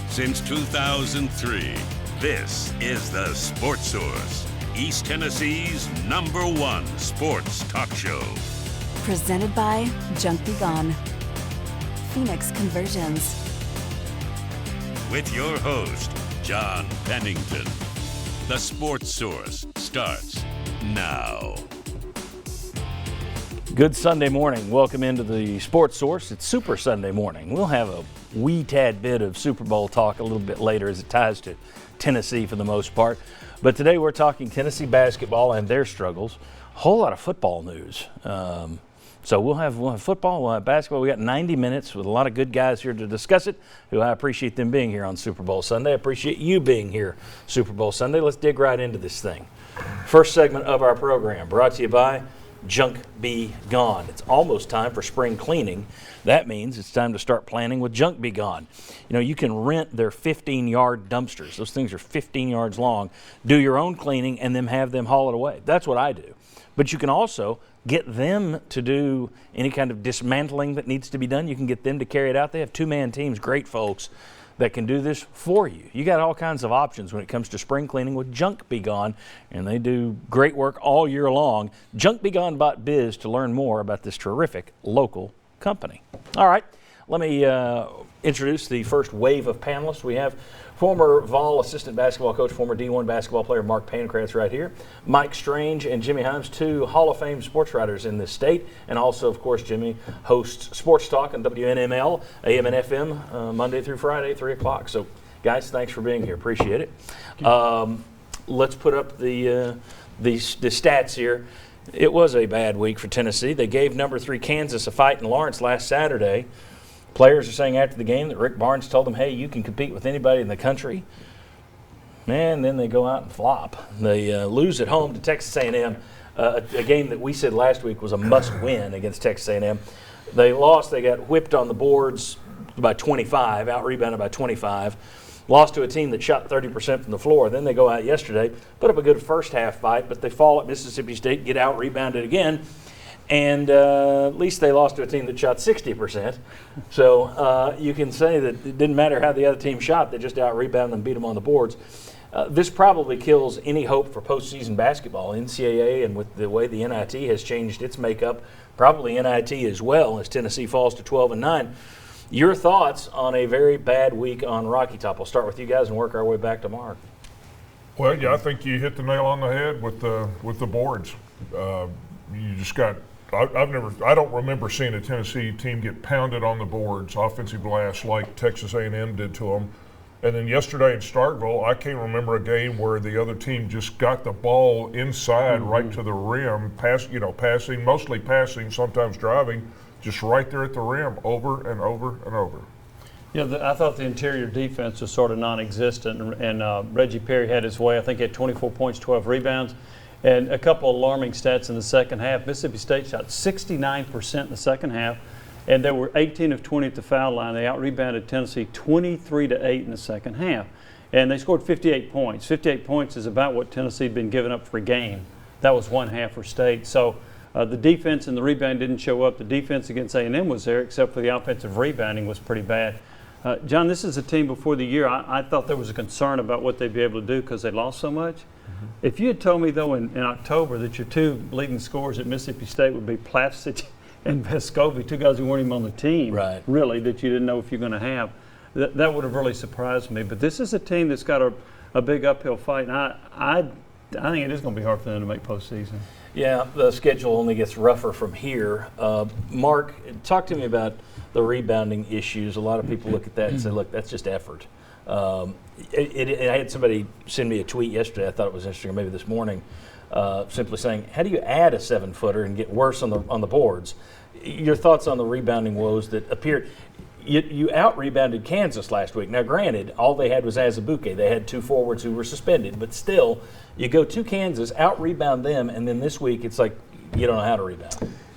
Since 2003, this is the Sports Source, East Tennessee's #1 sports talk show. Presented by Junk Be Gone, Phoenix Conversions. With your host, John Pennington. The Sports Source starts now. Good Sunday morning. Welcome into the Sports Source. It's Super Sunday morning. We'll have a wee tad bit of Super Bowl talk a little bit later as it ties to Tennessee for the most part. But today we're talking Tennessee basketball and their struggles. A whole lot of football news. So we'll have football, we'll have basketball. We got 90 minutes with a lot of good guys here to discuss it, who I appreciate them being here on Super Bowl Sunday. I appreciate you being here Super Bowl Sunday. Let's dig right into this thing. First segment of our program brought to you by Junk Be Gone. It's almost time for spring cleaning. That means it's time to start planning with Junk Be Gone. You know, you can rent their 15-yard dumpsters. Those things are 15 yards long. Do your own cleaning and then have them haul it away. That's what I do. But you can also get them to do any kind of dismantling that needs to be done. You can get them to carry it out. They have two-man teams, great folks that can do this for you. You got all kinds of options when it comes to spring cleaning with Junk Be Gone, and they do great work all year long. JunkBeGone.biz to learn more about this terrific local company. All right, let me introduce the first wave of panelists. We have former Vol assistant basketball coach, former D1 basketball player Mark Pankratz right here. Mike Strange and Jimmy Himes, two Hall of Fame sports writers in this state. And also, of course, Jimmy hosts Sports Talk on WNML, AM and FM, Monday through Friday, 3 o'clock. So, guys, thanks for being here. Appreciate it. Let's put up the stats here. It was a bad week for Tennessee. They gave number 3 Kansas a fight in Lawrence last Saturday. Players are saying after the game that Rick Barnes told them, hey, you can compete with anybody in the country. Man, then they go out and flop. They lose at home to Texas A&M, a game that we said last week was a must-win against Texas A&M. They lost. They got whipped on the boards by 25, out-rebounded by 25. Lost to a team that shot 30% from the floor. Then they go out yesterday, put up a good first-half fight, but they fall at Mississippi State, get out-rebounded again. And at least they lost to a team that shot 60%. So you can say that it didn't matter how the other team shot. They just out-rebounded and beat them on the boards. This probably kills any hope for postseason basketball. NCAA, and with the way the NIT has changed its makeup, probably NIT as well as Tennessee falls to 12-9. Your thoughts on a very bad week on Rocky Top? We'll start with you guys and work our way back to Mark. Well, yeah, I think you hit the nail on the head with the boards. You just got. I don't remember seeing a Tennessee team get pounded on the boards, offensive glass, like Texas A&M did to them. And then yesterday in Starkville, I can't remember a game where the other team just got the ball inside right to the rim, passing, mostly passing, sometimes driving, just right there at the rim, over and over and over. Yeah, I thought the interior defense was sort of non-existent, and Reggie Perry had his way. I think he had 24 points, 12 rebounds. And a couple of alarming stats in the second half. Mississippi State shot 69% in the second half, and they were 18 of 20 at the foul line. They out-rebounded Tennessee 23-8 in the second half. And they scored 58 points. 58 points is about what Tennessee had been giving up for a game. That was one half for State. So the defense and the rebound didn't show up. The defense against A&M was there, except for the offensive rebounding was pretty bad. John, this is a team before the year. I thought there was a concern about what they'd be able to do because they lost so much. If you had told me, though, in October that your two leading scorers at Mississippi State would be Plavsic and Vescovi, two guys who weren't even on the team, right, really, that you didn't know if you're going to have, that would have really surprised me. But this is a team that's got a big uphill fight, and I think it is going to be hard for them to make postseason. Yeah, the schedule only gets rougher from here. Mark, talk to me about the rebounding issues. A lot of people look at that and say, look, that's just effort. I had somebody send me a tweet yesterday. I thought it was interesting, or maybe this morning, simply saying, how do you add a 7-footer and get worse on the boards? Your thoughts on the rebounding woes that appeared? You out-rebounded Kansas last week. Now, granted, all they had was Azubuike. They had two forwards who were suspended, but still, you go to Kansas, out-rebound them, and then this week it's like you don't know how to rebound.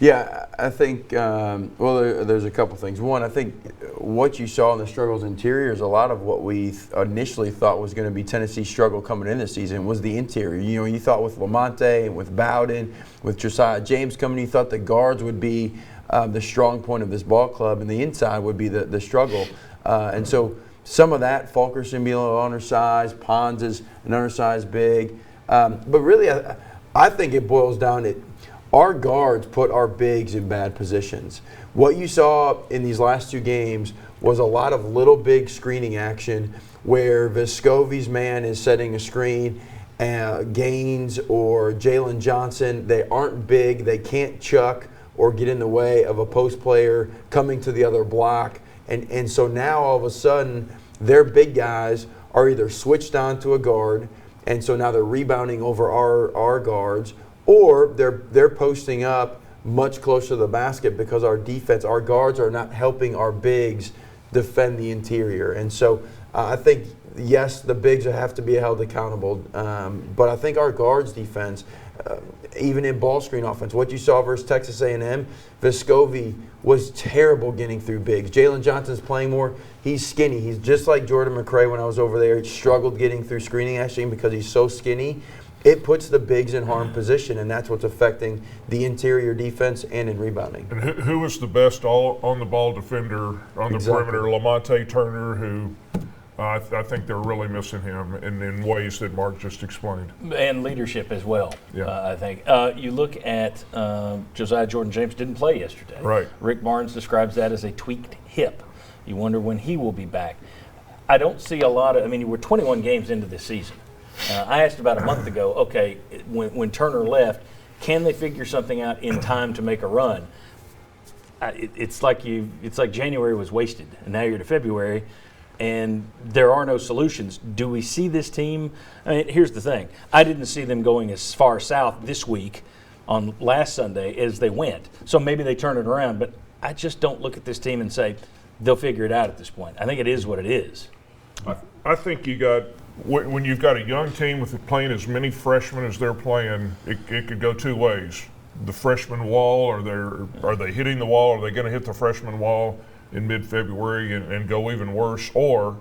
Yeah, I think, there's a couple things. One, I think what you saw in the struggles interior is a lot of what we initially thought was going to be Tennessee's struggle coming in this season was the interior. You know, you thought with Lamonte and with Bowden, with Josiah James coming, you thought the guards would be the strong point of this ball club, and the inside would be the struggle. And so some of that, Fulkerson being a little undersized, Pons is an undersized big. But really, I think it boils down to our guards put our bigs in bad positions. What you saw in these last 2 games was a lot of little big screening action where Vescovi's man is setting a screen, Gaines or Jalen Johnson, they aren't big, they can't chuck or get in the way of a post player coming to the other block. And so now all of a sudden their big guys are either switched on to a guard, and so now they're rebounding over our guards, or they're posting up much closer to the basket because our guards are not helping our bigs defend the interior. And so I think, yes, the bigs have to be held accountable, but I think our guards defense, even in ball screen offense, what you saw versus Texas A&M, Vescovi was terrible getting through bigs. Jalen Johnson's playing more. He's skinny. He's just like Jordan McRae when I was over there. He struggled getting through screening actually because he's so skinny. It puts the bigs in harm position, and that's what's affecting the interior defense and in rebounding. And who was the best on-the-ball defender on the perimeter? Lamonte Turner, who I think they're really missing him in ways that Mark just explained. And leadership as well, Yeah. I think. You look at Josiah Jordan-James didn't play yesterday. Right. Rick Barnes describes that as a tweaked hip. You wonder when he will be back. I don't see a lot of – I mean, we're 21 games into this season. I asked about a month ago, okay, when Turner left, can they figure something out in time to make a run? It's like January was wasted, and now you're to February, and there are no solutions. Do we see this team? I mean, here's the thing. I didn't see them going as far south this week on last Sunday as they went. So maybe they turn it around, but I just don't look at this team and say they'll figure it out at this point. I think it is what it is. I think when you've got a young team with playing as many freshmen as they're playing, it could go 2 ways. The freshman wall, are they hitting the wall? Are they going to hit the freshman wall in mid-February and go even worse? Or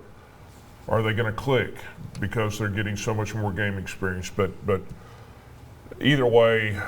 are they going to click because they're getting so much more game experience? But either way,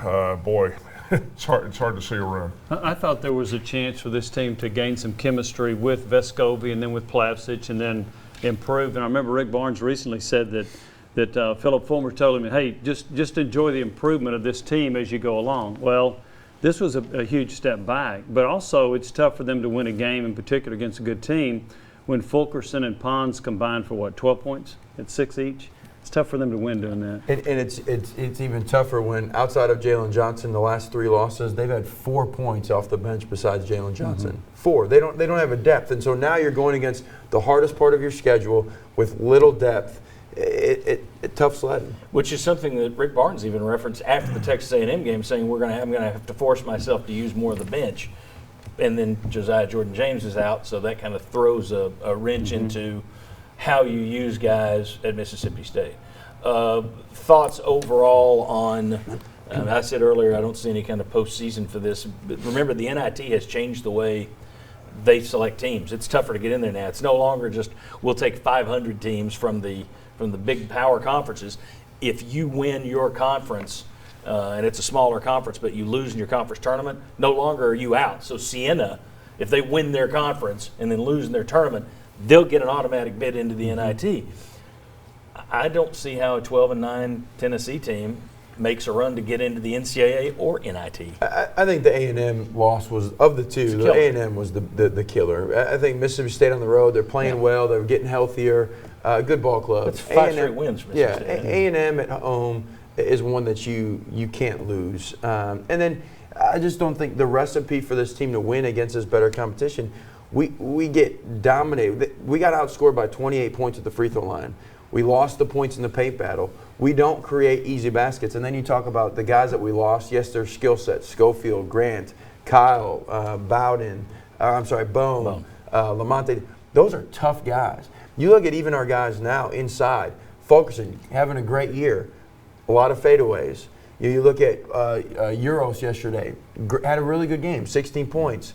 boy, it's hard to see a run. I thought there was a chance for this team to gain some chemistry with Vescovi and then with Plavsic and then improve. And I remember Rick Barnes recently said that Philip Fulmer told him, hey, just enjoy the improvement of this team as you go along. Well, this was a huge step back, but also it's tough for them to win a game, in particular against a good team, when Fulkerson and Pons combined for 12 points at 6 each. It's tough for them to win doing that. And it's even tougher when, outside of Jalen Johnson, the last 3 losses, they've had 4 points off the bench besides Jalen Johnson. Mm-hmm. 4. They don't have a depth, and so now you're going against the hardest part of your schedule with little depth. It tough sledding. Which is something that Rick Barnes even referenced after the Texas A&M game, saying I'm going to have to force myself to use more of the bench. And then Josiah Jordan-James is out, so that kind of throws a wrench into how you use guys at Mississippi State. Thoughts overall on, I said earlier I don't see any kind of postseason for this, but remember the NIT has changed the way they select teams. It's tougher to get in there now. It's no longer just we'll take 500 teams from the big power conferences. If you win your conference, and it's a smaller conference, but you lose in your conference tournament, no longer are you out. So Siena, if they win their conference and then lose in their tournament, they'll get an automatic bid into the NIT. I don't see how a 12-9 Tennessee team makes a run to get into the NCAA or NIT. I think the A&M loss was, of the two, the A&M was the killer. I think Mississippi State on the road, they're playing well, they're getting healthier, good ball club. That's 5 straight wins for Mississippi State. A&M at home is one that you can't lose. And then I just don't think the recipe for this team to win against this better competition, we get dominated. We got outscored by 28 points at the free throw line. We lost the points in the paint battle. We don't create easy baskets. And then you talk about the guys that we lost. Yes, their skill sets: Schofield, Grant, Kyle, Bone, Lamonte. Those are tough guys. You look at even our guys now inside. Fulkerson having a great year. A lot of fadeaways. You look at Euros yesterday. Had a really good game. 16 points.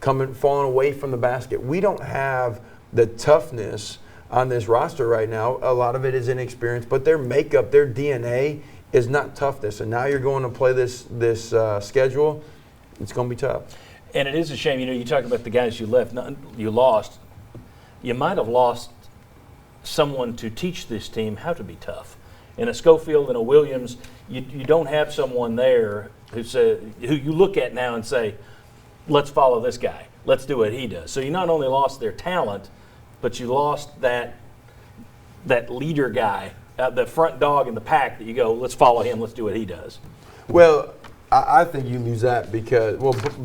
Falling away from the basket. We don't have the toughness on this roster right now. A lot of it is inexperience, but their makeup, their DNA is not toughness. And now you're going to play this schedule. It's going to be tough. And it is a shame. You talk about the guys you lost. You might have lost someone to teach this team how to be tough. In a Schofield and a Williams, you don't have someone there who you look at now and say, let's follow this guy. Let's do what he does. So you not only lost their talent, but you lost that leader guy, the front dog in the pack that you go, let's follow him, let's do what he does. Well, I think you lose that because,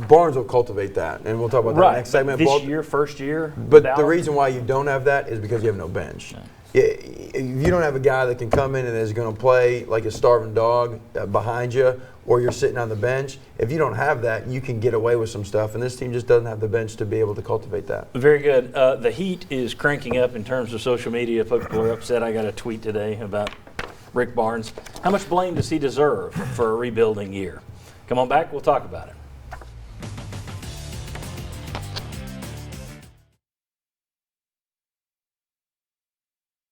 Barnes will cultivate that, and we'll talk about that next segment. First year. But the reason why you don't have that is because you have no bench. No. If you don't have a guy that can come in and is going to play like a starving dog behind you, or you're sitting on the bench, if you don't have that, you can get away with some stuff, and this team just doesn't have the bench to be able to cultivate that. Very good. The heat is cranking up in terms of social media. People are upset. I got a tweet today about Rick Barnes. How much blame does he deserve for a rebuilding year? Come on back, we'll talk about it.